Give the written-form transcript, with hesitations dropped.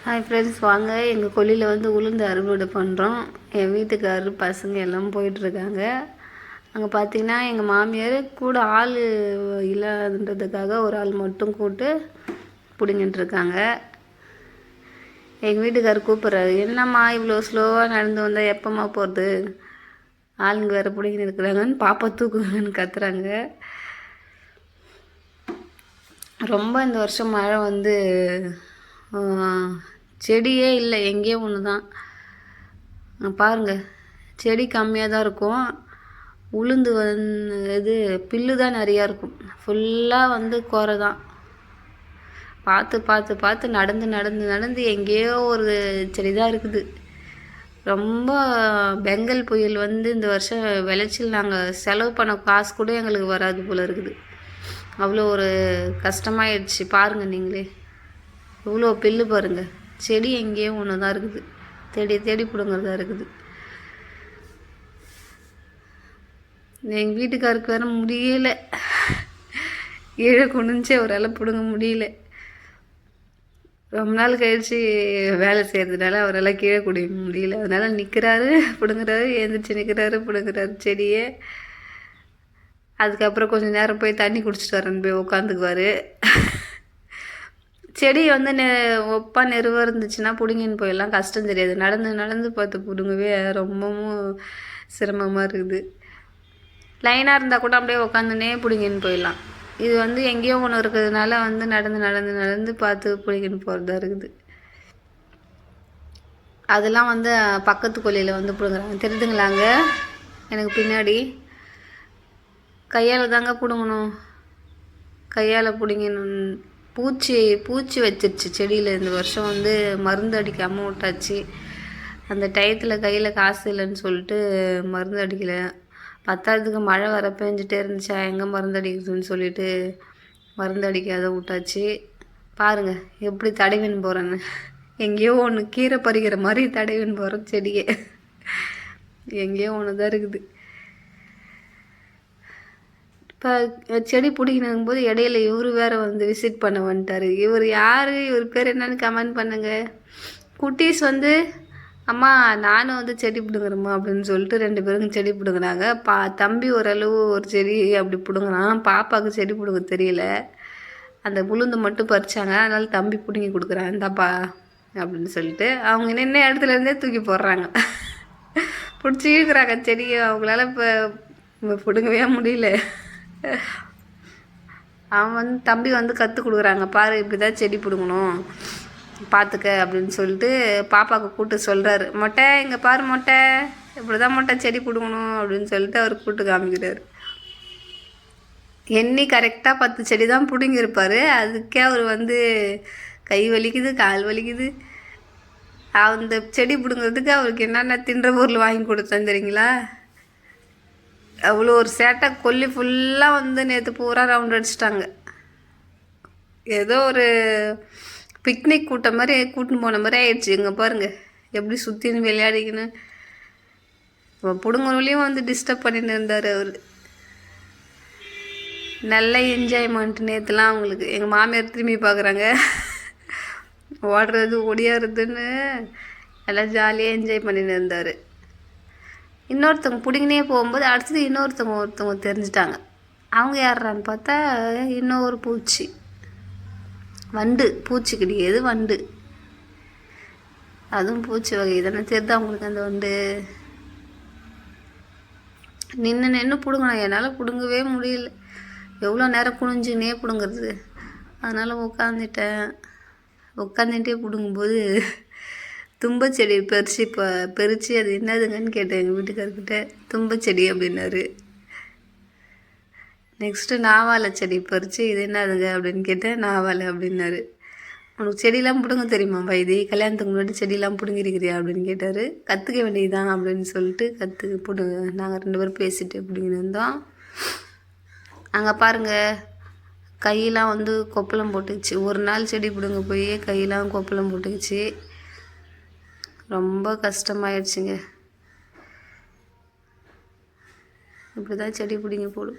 Hi friends, வாங்க எங்கள் கொல்லியில் வந்து உளுந்து அறுவடை பண்ணுறோம். என் வீட்டுக்காரரு பசங்க எல்லாம் போயிட்டுருக்காங்க. அங்கே பார்த்தீங்கன்னா எங்கள் மாமியார் கூட ஆள் இல்லாதன்றதுக்காக ஒரு ஆள் மட்டும் கூப்பிட்டு பிடிங்கிட்டுருக்காங்க. எங்கள் வீட்டுக்காரர் கூப்பிட்றாரு, என்னம்மா இவ்வளோ ஸ்லோவாக நடந்து வந்தால் எப்போம்மா போகிறது, ஆளுங்க வேறு பிடிங்கின்னு இருக்கிறாங்கன்னு பாப்பா தூக்குங்கன்னு கத்துறாங்க. ரொம்ப இந்த வருஷம் மழை வந்து செடியே இல்லை, எங்கேயோ ஒன்று தான் பாருங்கள். செடி கம்மியாக தான் இருக்கும். உளுந்து இது புல்லு தான் நிறையா இருக்கும். ஃபுல்லாக வந்து குறை தான். பார்த்து பார்த்து பார்த்து நடந்து நடந்து நடந்து எங்கேயோ ஒரு செடி தான் இருக்குது. ரொம்ப பெங்கல் புயல் வந்து இந்த வருஷம் விளைச்சல் நாங்கள் செலவு பண்ண காசு கூட எங்களுக்கு வராது போல் இருக்குது. அவ்வளோ ஒரு கஷ்டமாயிடுச்சு. பாருங்கள் நீங்களே, இவ்வளோ புல்லு பாருங்கள். செடி எங்கேயோ ஒன்று தான் இருக்குது, தேடி தேடி பிடுங்கிறதா இருக்குது. எங்கள் வீட்டுக்காருக்கு வேற முடியலை, கீழே குனிஞ்சே அவரால் பிடுங்க முடியல. ரொம்ப நாள் கழித்து வேலை செய்கிறதுனால அவரால் கீழே குடிக்க முடியல. அதனால் நிற்கிறாரு, பிடுங்குறாரு, எழுந்திரிச்சு நிற்கிறாரு, பிடுங்குறாரு செடியை. அதுக்கப்புறம் கொஞ்சம் நேரம் போய் தண்ணி குடிச்சிட்டு வரேன்னு போய் உட்காந்துக்குவார். செடி வந்து ஒப்பா நெருவாக இருந்துச்சுன்னா பிடுங்கின்னு போயிடலாம், கஷ்டம் தெரியாது. நடந்து நடந்து பார்த்து பிடுங்கவே ரொம்பவும் சிரமமாக இருக்குது. லைனாக இருந்தால் கூட அப்படியே உட்காந்துனே பிடுங்கின்னு போயிடலாம். இது வந்து எங்கேயோ ஒன்று இருக்கிறதுனால வந்து நடந்து நடந்து நடந்து பார்த்து பிடிக்கின்னு போகிறதா இருக்குது. அதெல்லாம் வந்து பக்கத்து கொல்லியில் வந்து பிடுங்குறாங்க, தெரியுதுங்களாங்க. எனக்கு பின்னாடி கையால் தாங்க பிடுங்கணும், கையால் பிடுங்கணும். பூச்சி வச்சிருச்சு செடியில். இந்த வருஷம் வந்து மருந்து அடிக்காமல் விட்டாச்சு. அந்த டயத்தில் கையில் காசு இல்லைன்னு சொல்லிட்டு மருந்து அடிக்கலை. பத்தாவதுக்கு மழை வர பெஞ்சிட்டே இருந்துச்சா, எங்கே மருந்து அடிக்குதுன்னு சொல்லிட்டு மருந்து அடிக்காத விட்டாச்சு. பாருங்கள் எப்படி தடவின்னு போகிறேன்னு. எங்கேயோ ஒன்று கீரை பறிக்கிற மாதிரி தடவின்னு போகிறேன் செடியை. எங்கேயோ ஒன்று தான் இருக்குது. இப்போ செடி பிடிக்கணும் போது இடையில இவர் வேறு வந்து விசிட் பண்ண வந்துட்டார். இவர் யார், இவர் பேர் என்னன்னு கமெண்ட் பண்ணுங்கள். குட்டீஸ் வந்து அம்மா நானும் வந்து செடி பிடுங்குறேம்மா அப்படின்னு சொல்லிட்டு 2 பேரும் செடி பிடுங்குறாங்க. தம்பி ஓரளவு ஒரு செடி அப்படி பிடுங்குறான். பாப்பாவுக்கு செடி பிடுங்க தெரியல, அந்த உளுந்து மட்டும் பறிச்சாங்க. அதனால தம்பி பிடுங்கி கொடுக்குறான், இந்தாப்பா அப்படின்னு சொல்லிட்டு. அவங்க நின்ன இடத்துல இருந்தே தூக்கி போடுறாங்க, பிடிச்சி இழுக்கிறாங்க செடியை. அவங்களால இப்போ பிடுங்கவே முடியல. அவன் வந்து தம்பி வந்து கற்றுக் கொடுக்குறாங்க, பாரு இப்படி தான் செடி பிடுங்கணும் பார்த்துக்க அப்படின்னு சொல்லிட்டு பாப்பாவுக்கு கூப்பிட்டு சொல்கிறாரு. மொட்டை இங்கே பாரு மொட்டை, இப்படி தான் மொட்டை செடி பிடுங்கணும் அப்படின்னு சொல்லிட்டு அவர் கூப்பிட்டு காமிக்கிறார். எண்ணி கரெக்டாக 10 செடி தான் பிடுங்கிருப்பார். அதுக்கே அவர் வந்து கை வலிக்குது, கால் வலிக்குது. அந்த செடி பிடுங்கிறதுக்கு அவருக்கு என்னென்ன தின்ற பொருள் வாங்கி கொடுத்தேன் தெரியுங்களா. அவ்வளோ ஒரு சேட்டை. கொல்லி ஃபுல்லாக வந்து நேற்று பூரா ரவுண்ட் அடிச்சிட்டாங்க. ஏதோ ஒரு பிக்னிக் கூட்டம் மாதிரி கூட்டின்னு போன மாதிரி ஆயிடுச்சு. இங்கே பாருங்கள் எப்படி சுற்றின்னு விளையாடிக்கின்னு. பிடுங்குறவளையும் வந்து டிஸ்டர்ப் பண்ணிட்டு இருந்தார் அவர். நல்ல என்ஜாய்மெண்ட் நேற்றுலாம் அவங்களுக்கு. எங்கள் மாமியார் திரும்பி பார்க்குறாங்க, ஓடுறது ஒடியாடுறதுன்னு எல்லாம் ஜாலியாக என்ஜாய் பண்ணிட்டு இருந்தார். இன்னொருத்தவங்க பிடிங்கினே போகும்போது அடுத்தது ஒருத்தவங்க தெரிஞ்சிட்டாங்க. அவங்க யாரான்னு பார்த்தா இன்னொரு பூச்சி, வண்டு. பூச்சி கிடையாது, வண்டு. அதுவும் பூச்சி வகை தானே, தெரியுதா அவங்களுக்கு அந்த வண்டு. நின்று பிடுங்கணும், என்னால் பிடுங்கவே முடியல. எவ்வளோ நேரம் குனிஞ்சுன்னே பிடுங்குறது. அதனால் உட்காந்துட்டே பிடுங்கும்போது தும்பச்செடி பறித்து அது என்னதுங்கன்னு கேட்டேன் எங்கள் வீட்டுக்காரர்கிட்ட. தும்பச்செடி அப்படின்னாரு. நெக்ஸ்ட்டு நாவாழை செடி பறித்து இது என்னதுங்க அப்படின்னு கேட்டேன். நாவாழை அப்படின்னாரு. உனக்கு செடியெலாம் பிடுங்க தெரியுமா வைதி, கல்யாணத்துக்கு முன்னாடி செடியெலாம் பிடுங்கிருக்கிறியா அப்படின்னு கேட்டார். கற்றுக்க வேண்டியதுதான் அப்படின்னு சொல்லிட்டு நாங்கள் 2 பேரும் பேசிட்டு பிடிங்கின்னு இருந்தோம். அங்கே பாருங்கள் கையெல்லாம் வந்து கொப்பளம் போட்டுக்கிச்சு. ஒரு நாள் செடி பிடுங்க போய் கையெல்லாம் கொப்பளம் போட்டுக்கிச்சு. ரொம்ப கஷ்டமாயிடுச்சுங்க. இப்படி தான் செடி பிடிங்க போடும்.